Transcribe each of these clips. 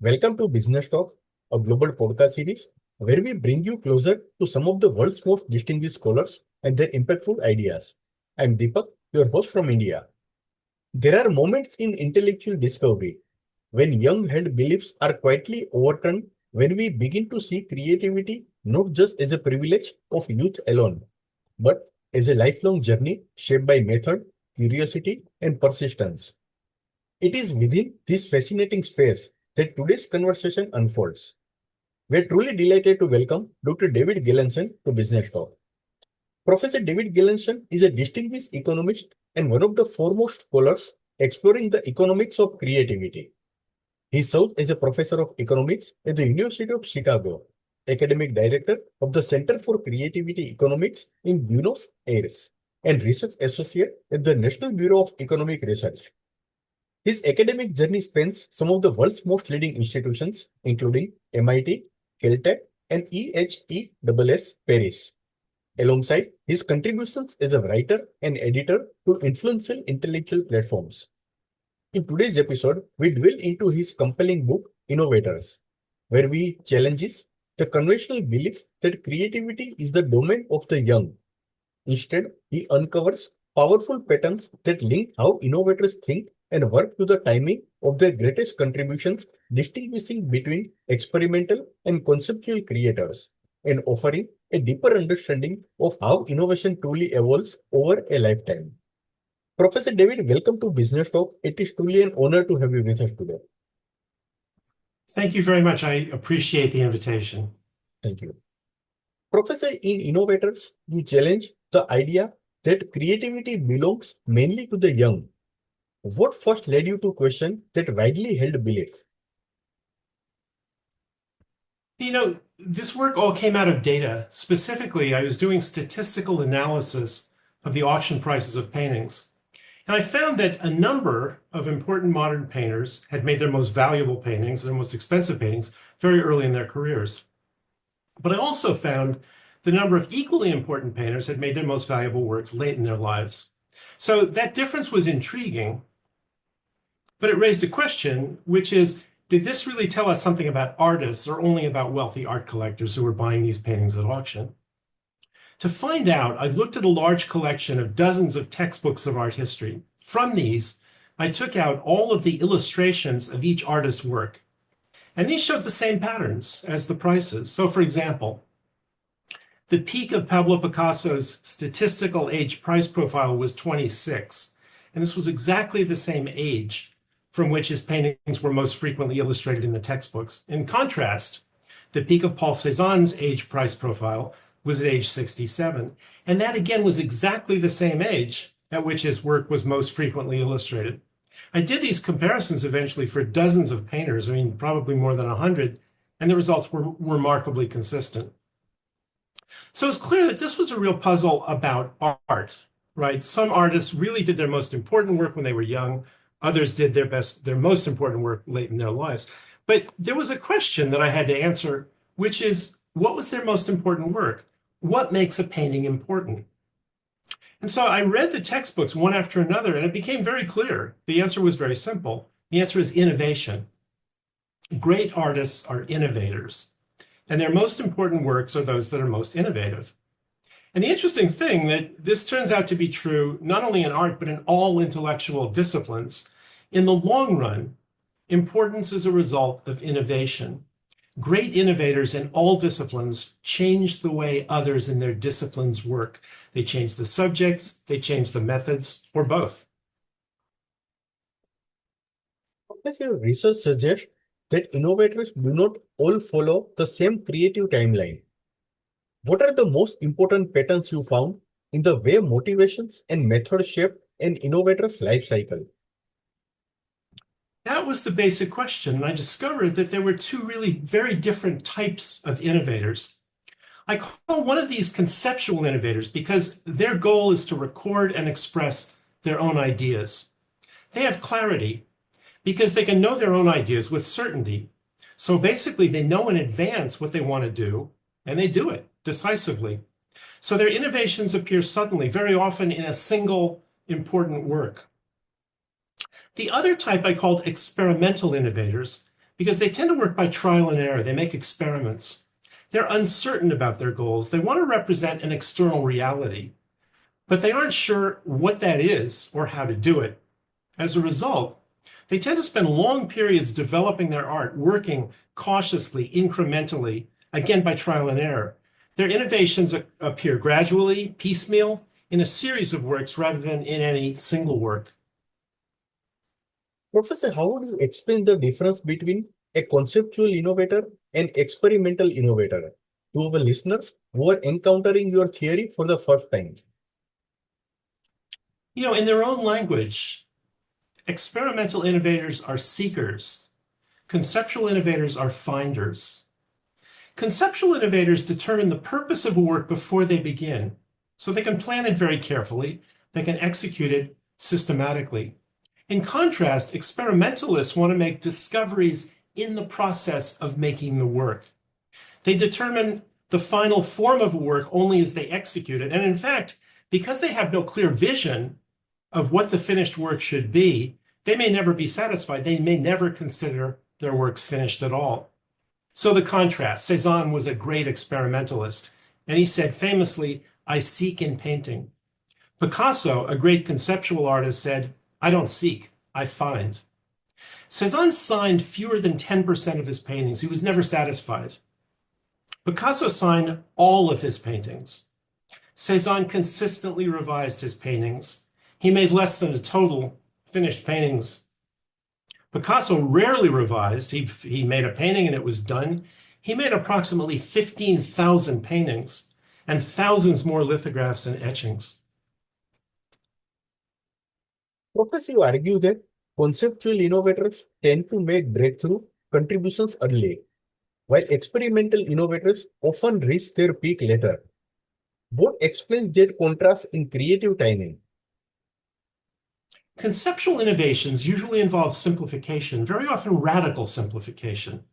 Welcome to Business Talk, a global podcast series where we bring you closer to some of the world's most distinguished scholars and their impactful ideas. I'm Deepak, your host from India. There are moments in intellectual discovery when young held beliefs are quietly overturned, when we begin to see creativity not just as a privilege of youth alone, but as a lifelong journey shaped by method, curiosity, and persistence. It is within this fascinating space that today's conversation unfolds. We are truly delighted to welcome Dr. David Galenson to Business Talk. Professor David Galenson is a distinguished economist and one of the foremost scholars exploring the economics of creativity. He served as a professor of economics at the University of Chicago, academic director of the Center for Creativity Economics in Buenos Aires, and research associate at the National Bureau of Economic Research. His academic journey spans some of the world's most leading institutions, including MIT, Caltech, and EHESS Paris, alongside his contributions as a writer and editor to influential intellectual platforms. In today's episode, we dwell into his compelling book, Innovators, where we challenges the conventional belief that creativity is the domain of the young. Instead, he uncovers powerful patterns that link how innovators think and work to the timing of their greatest contributions, distinguishing between experimental and conceptual creators, and offering a deeper understanding of how innovation truly evolves over a lifetime. Professor David, welcome to Business Talk. It is truly an honor to have you with us today. Thank you very much. I appreciate the invitation. Thank you. Professor, in Innovators, you challenge the idea that creativity belongs mainly to the young. What first led you to question that widely held belief? This work all came out of data. Specifically, I was doing statistical analysis of the auction prices of paintings. And I found that a number of important modern painters had made their most valuable paintings, their most expensive paintings, very early in their careers. But I also found the number of equally important painters had made their most valuable works late in their lives. So that difference was intriguing, but it raised a question, which is, did this really tell us something about artists or only about wealthy art collectors who were buying these paintings at auction? To find out, I looked at a large collection of dozens of textbooks of art history. From these, I took out all of the illustrations of each artist's work. And these showed the same patterns as the prices. So for example, the peak of Pablo Picasso's statistical age price profile was 26. And this was exactly the same age from which his paintings were most frequently illustrated in the textbooks. In contrast, the peak of Paul Cézanne's age price profile was at age 67. And that again was exactly the same age at which his work was most frequently illustrated. I did these comparisons eventually for dozens of painters, probably more than 100, and the results were remarkably consistent. So it's clear that this was a real puzzle about art, right? Some artists really did their most important work when they were young. Others did their most important work late in their lives. But there was a question that I had to answer, which is, what was their most important work? What makes a painting important? And so I read the textbooks one after another, and it became very clear. The answer was very simple. The answer is innovation. Great artists are innovators, and their most important works are those that are most innovative. And the interesting thing that this turns out to be true not only in art, but in all intellectual disciplines. In the long run, importance is a result of innovation. Great innovators in all disciplines change the way others in their disciplines work. They change the subjects, they change the methods, or both. Professor, research suggests that innovators do not all follow the same creative timeline. What are the most important patterns you found in the way motivations and methods shape an innovator's life cycle? That was the basic question, and I discovered that there were two really very different types of innovators. I call one of these conceptual innovators because their goal is to record and express their own ideas. They have clarity because they can know their own ideas with certainty. So basically, they know in advance what they want to do, and they do it decisively. So their innovations appear suddenly, very often in a single important work. The other type I called experimental innovators because they tend to work by trial and error. They make experiments. They're uncertain about their goals. They want to represent an external reality, but they aren't sure what that is or how to do it. As a result, they tend to spend long periods developing their art, working cautiously, incrementally, again by trial and error. Their innovations appear gradually, piecemeal, in a series of works rather than in any single work. Professor, how would you explain the difference between a conceptual innovator and experimental innovator to our listeners who are encountering your theory for the first time? In their own language, experimental innovators are seekers. Conceptual innovators are finders. Conceptual innovators determine the purpose of a work before they begin, so they can plan it very carefully, they can execute it systematically. In contrast, experimentalists want to make discoveries in the process of making the work. They determine the final form of a work only as they execute it. And in fact, because they have no clear vision of what the finished work should be, they may never be satisfied. They may never consider their works finished at all. So the contrast, Cézanne was a great experimentalist, and he said famously, "I seek in painting." Picasso, a great conceptual artist, said, "I don't seek, I find." Cézanne signed fewer than 10% of his paintings. He was never satisfied. Picasso signed all of his paintings. Cézanne consistently revised his paintings. He made less than a total finished paintings. Picasso rarely revised. He made a painting and it was done. He made approximately 15,000 paintings and thousands more lithographs and etchings. Professor, you argue that conceptual innovators tend to make breakthrough contributions early, while experimental innovators often reach their peak later. What explains that contrast in creative timing? Conceptual innovations usually involve simplification, very often radical simplification.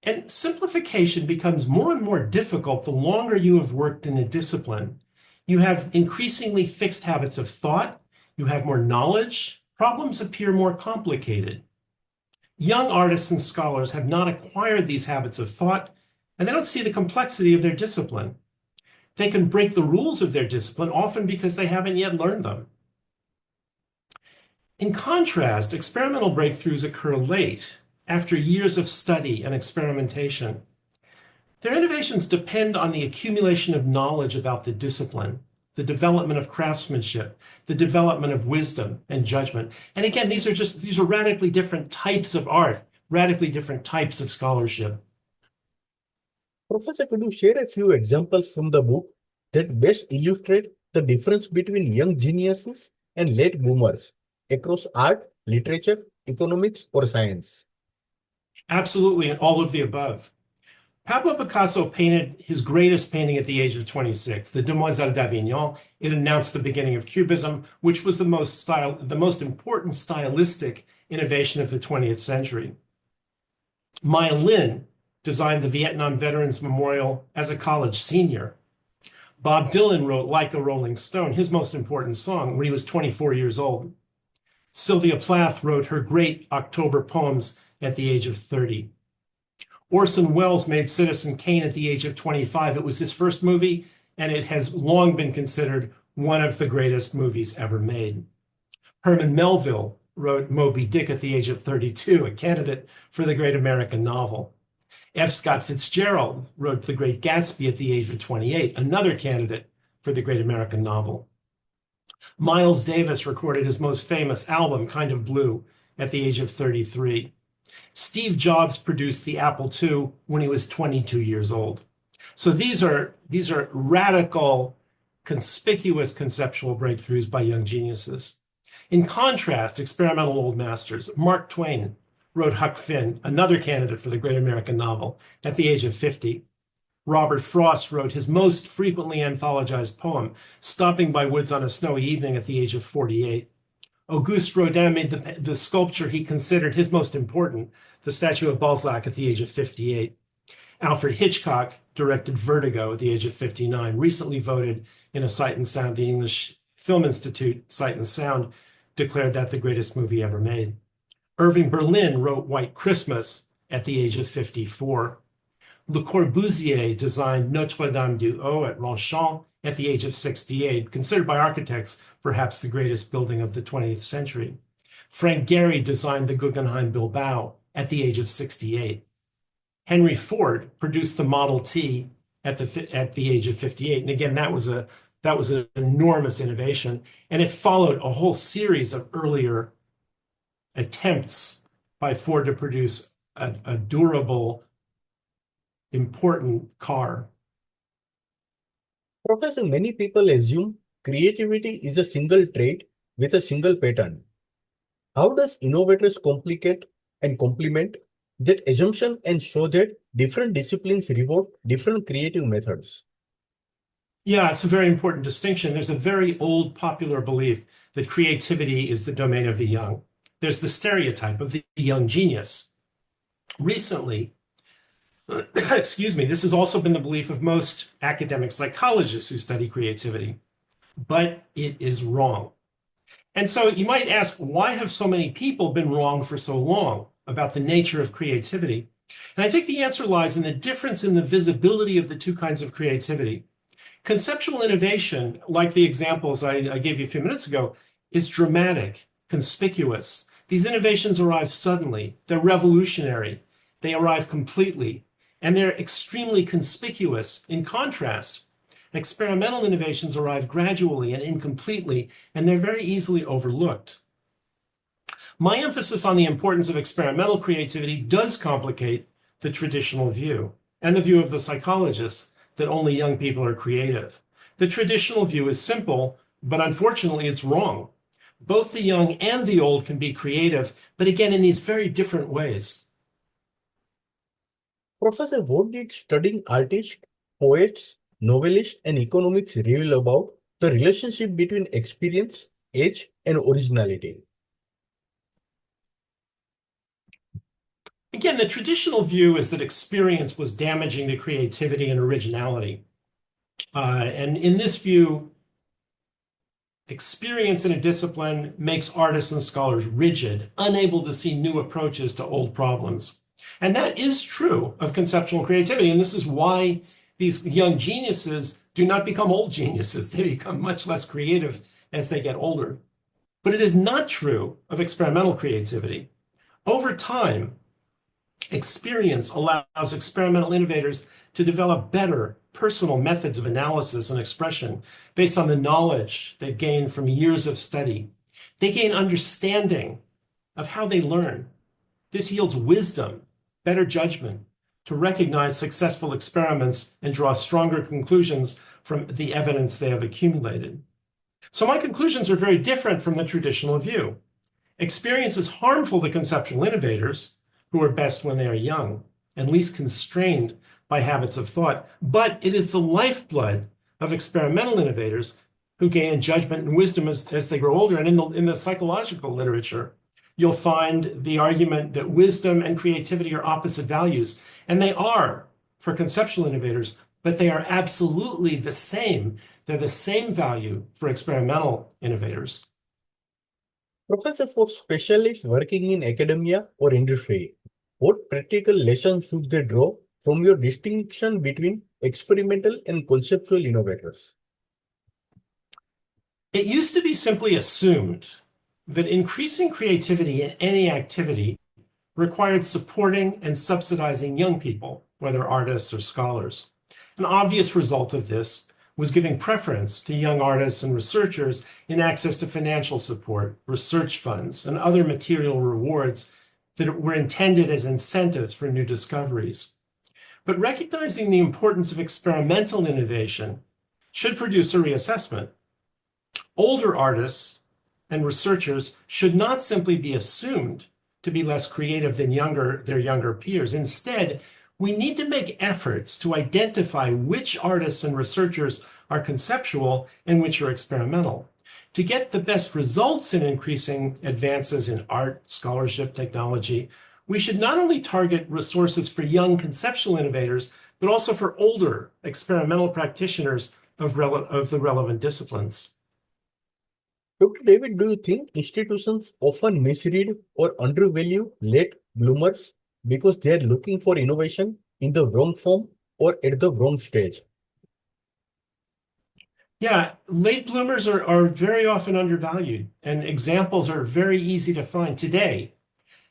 And simplification becomes more and more difficult the longer you have worked in a discipline. You have increasingly fixed habits of thought, you have more knowledge, problems appear more complicated. Young artists and scholars have not acquired these habits of thought, and they don't see the complexity of their discipline. They can break the rules of their discipline, often because they haven't yet learned them. In contrast, experimental breakthroughs occur late, after years of study and experimentation. Their innovations depend on the accumulation of knowledge about the discipline, the development of craftsmanship, the development of wisdom and judgment. And again, these are radically different types of art, radically different types of scholarship. Professor, could you share a few examples from the book that best illustrate the difference between young geniuses and late boomers across art, literature, economics, or science? Absolutely, and all of the above. Pablo Picasso painted his greatest painting at the age of 26, the Demoiselle d'Avignon. It announced the beginning of Cubism, which was the most important stylistic innovation of the 20th century. Maya Lin designed the Vietnam Veterans Memorial as a college senior. Bob Dylan wrote Like a Rolling Stone, his most important song, when he was 24 years old. Sylvia Plath wrote her great October poems at the age of 30. Orson Welles made Citizen Kane at the age of 25. It was his first movie, and it has long been considered one of the greatest movies ever made. Herman Melville wrote Moby Dick at the age of 32, a candidate for the great American novel. F. Scott Fitzgerald wrote The Great Gatsby at the age of 28, another candidate for the great American novel. Miles Davis recorded his most famous album, Kind of Blue, at the age of 33. Steve Jobs produced the Apple II when he was 22 years old. So these are radical, conspicuous conceptual breakthroughs by young geniuses. In contrast, experimental old masters, Mark Twain wrote Huck Finn, another candidate for the great American novel, at the age of 50. Robert Frost wrote his most frequently anthologized poem, Stopping by Woods on a Snowy Evening, at the age of 48. Auguste Rodin made the sculpture he considered his most important, the statue of Balzac, at the age of 58. Alfred Hitchcock directed Vertigo at the age of 59, recently voted in a Sight and Sound, the English Film Institute Sight and Sound declared that the greatest movie ever made. Irving Berlin wrote White Christmas at the age of 54. Le Corbusier designed Notre-Dame du Haut at Longchamp at the age of 68, considered by architects perhaps the greatest building of the 20th century. Frank Gehry designed the Guggenheim Bilbao at the age of 68. Henry Ford produced the Model T at the age of 58. And again, that was an enormous innovation. And it followed a whole series of earlier attempts by Ford to produce a durable, important car. Professor, many people assume creativity is a single trait with a single pattern. How does innovators complicate and complement that assumption and show that different disciplines reward different creative methods? Yeah, it's a very important distinction. There's a very old popular belief that creativity is the domain of the young. There's the stereotype of the young genius. Recently, excuse me, this has also been the belief of most academic psychologists who study creativity, but it is wrong. And so you might ask, why have so many people been wrong for so long about the nature of creativity? And I think the answer lies in the difference in the visibility of the two kinds of creativity. Conceptual innovation, like the examples I gave you a few minutes ago, is dramatic, conspicuous. These innovations arrive suddenly, they're revolutionary, they arrive completely, and they're extremely conspicuous. In contrast, experimental innovations arrive gradually and incompletely, and they're very easily overlooked. My emphasis on the importance of experimental creativity does complicate the traditional view and the view of the psychologists that only young people are creative. The traditional view is simple, but unfortunately it's wrong. Both the young and the old can be creative, but again, in these very different ways. Professor, what did studying artists, poets, novelists, and economists reveal about the relationship between experience, age, and originality? Again, the traditional view is that experience was damaging to creativity and originality. And in this view, experience in a discipline makes artists and scholars rigid, unable to see new approaches to old problems. And that is true of conceptual creativity. And this is why these young geniuses do not become old geniuses. They become much less creative as they get older. But it is not true of experimental creativity. Over time, experience allows experimental innovators to develop better personal methods of analysis and expression based on the knowledge they've gained from years of study. They gain understanding of how they learn. This yields wisdom, better judgment, to recognize successful experiments and draw stronger conclusions from the evidence they have accumulated. So my conclusions are very different from the traditional view. Experience is harmful to conceptual innovators, who are best when they are young and least constrained by habits of thought, but it is the lifeblood of experimental innovators who gain judgment and wisdom as they grow older. And in the psychological literature, you'll find the argument that wisdom and creativity are opposite values, and they are for conceptual innovators, but they are absolutely the same. They're the same value for experimental innovators. Professor, for specialists working in academia or industry, what practical lessons should they draw from your distinction between experimental and conceptual innovators? It used to be simply assumed that increasing creativity in any activity required supporting and subsidizing young people, whether artists or scholars. An obvious result of this was giving preference to young artists and researchers in access to financial support, research funds, and other material rewards that were intended as incentives for new discoveries. But recognizing the importance of experimental innovation should produce a reassessment. Older artists and researchers should not simply be assumed to be less creative than their younger peers. Instead, we need to make efforts to identify which artists and researchers are conceptual and which are experimental. To get the best results in increasing advances in art, scholarship, technology, we should not only target resources for young conceptual innovators, but also for older experimental practitioners of the relevant disciplines. Dr. David, do you think institutions often misread or undervalue late bloomers because they are looking for innovation in the wrong form or at the wrong stage? Yeah, late bloomers are very often undervalued, and examples are very easy to find today.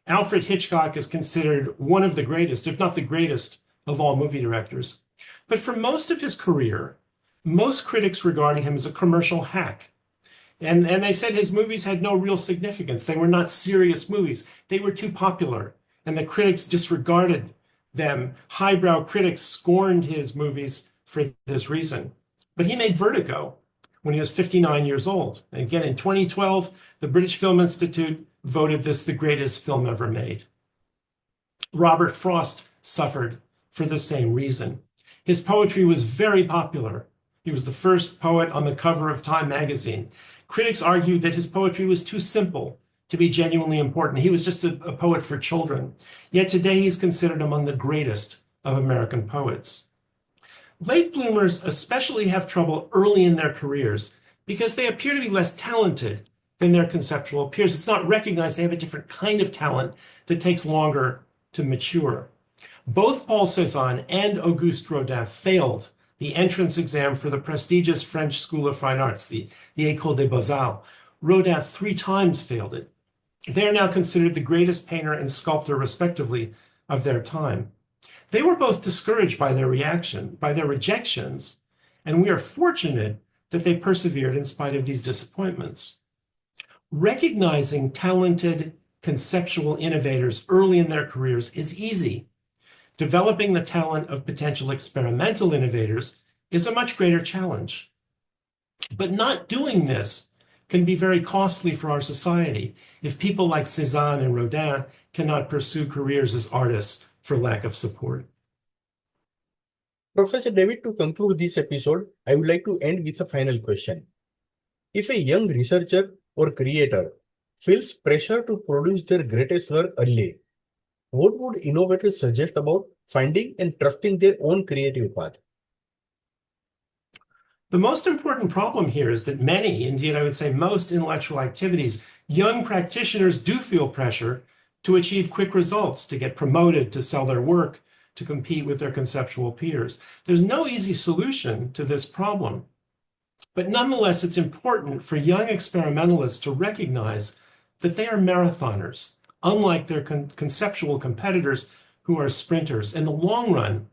Alfred Hitchcock is considered one of the greatest, if not the greatest, of all movie directors. But for most of his career, most critics regarded him as a commercial hack. And they said his movies had no real significance. They were not serious movies. They were too popular, and the critics disregarded them. Highbrow critics scorned his movies for this reason. But he made Vertigo when he was 59 years old. And again, in 2012, the British Film Institute voted this the greatest film ever made. Robert Frost suffered for the same reason. His poetry was very popular. He was the first poet on the cover of Time magazine. Critics argued that his poetry was too simple to be genuinely important. He was just a poet for children. Yet today he's considered among the greatest of American poets. Late bloomers especially have trouble early in their careers because they appear to be less talented than their conceptual peers. It's not recognized they have a different kind of talent that takes longer to mature. Both Paul Cézanne and Auguste Rodin failed the entrance exam for the prestigious French School of Fine Arts, the École des Beaux-Arts. Rodin 3 times failed it. They are now considered the greatest painter and sculptor, respectively, of their time. They were both discouraged by their rejections, and we are fortunate that they persevered in spite of these disappointments. Recognizing talented conceptual innovators early in their careers is easy. Developing the talent of potential experimental innovators is a much greater challenge. But not doing this can be very costly for our society if people like Cézanne and Rodin cannot pursue careers as artists for lack of support. Professor David, to conclude this episode, I would like to end with a final question. If a young researcher or creator feels pressure to produce their greatest work early, what would innovators suggest about finding and trusting their own creative path? The most important problem here is that many, indeed I would say most intellectual activities, young practitioners do feel pressure to achieve quick results, to get promoted, to sell their work, to compete with their conceptual peers. There's no easy solution to this problem. But nonetheless, it's important for young experimentalists to recognize that they are marathoners, unlike their conceptual competitors who are sprinters. In the long run,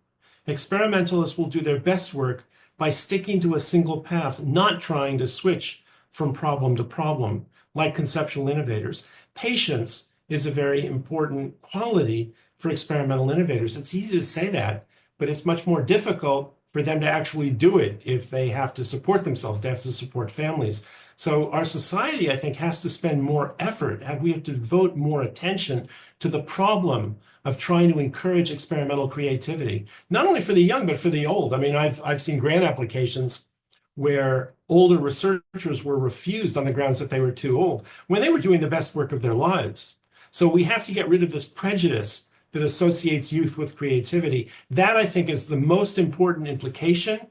experimentalists will do their best work by sticking to a single path, not trying to switch from problem to problem, like conceptual innovators. Patience is a very important quality for experimental innovators. It's easy to say that, but it's much more difficult for them to actually do it if they have to support themselves, they have to support families. So our society, I think, has to spend more effort, and we have to devote more attention to the problem of trying to encourage experimental creativity, not only for the young, but for the old. I mean, I've seen grant applications where older researchers were refused on the grounds that they were too old, when they were doing the best work of their lives. So we have to get rid of this prejudice that associates youth with creativity. That, I think, is the most important implication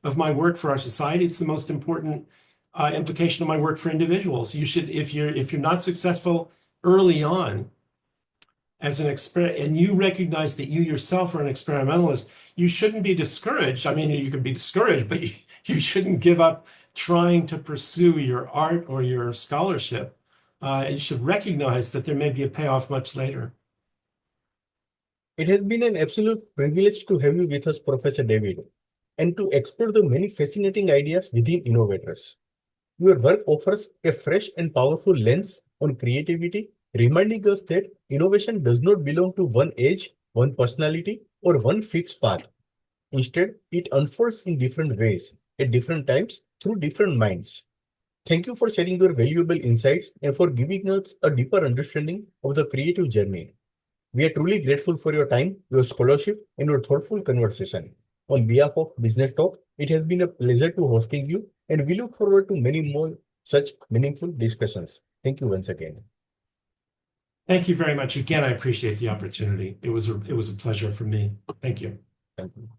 of my work for our society. It's the most important implication of my work for individuals. You should, if you're not successful early on as an and you recognize that you yourself are an experimentalist, you shouldn't be discouraged. I mean, you can be discouraged, but you shouldn't give up trying to pursue your art or your scholarship. You should recognize that there may be a payoff much later. It has been an absolute privilege to have you with us, Professor David, and to explore the many fascinating ideas within innovators. Your work offers a fresh and powerful lens on creativity, reminding us that innovation does not belong to one age, one personality, or one fixed path. Instead, it unfolds in different ways, at different times, through different minds. Thank you for sharing your valuable insights and for giving us a deeper understanding of the creative journey. We are truly grateful for your time, your scholarship, and your thoughtful conversation. On behalf of Business Talk, it has been a pleasure to hosting you, and we look forward to many more such meaningful discussions. Thank you once again. Thank you very much. Again, I appreciate the opportunity. It was a pleasure for me. Thank you. Thank you.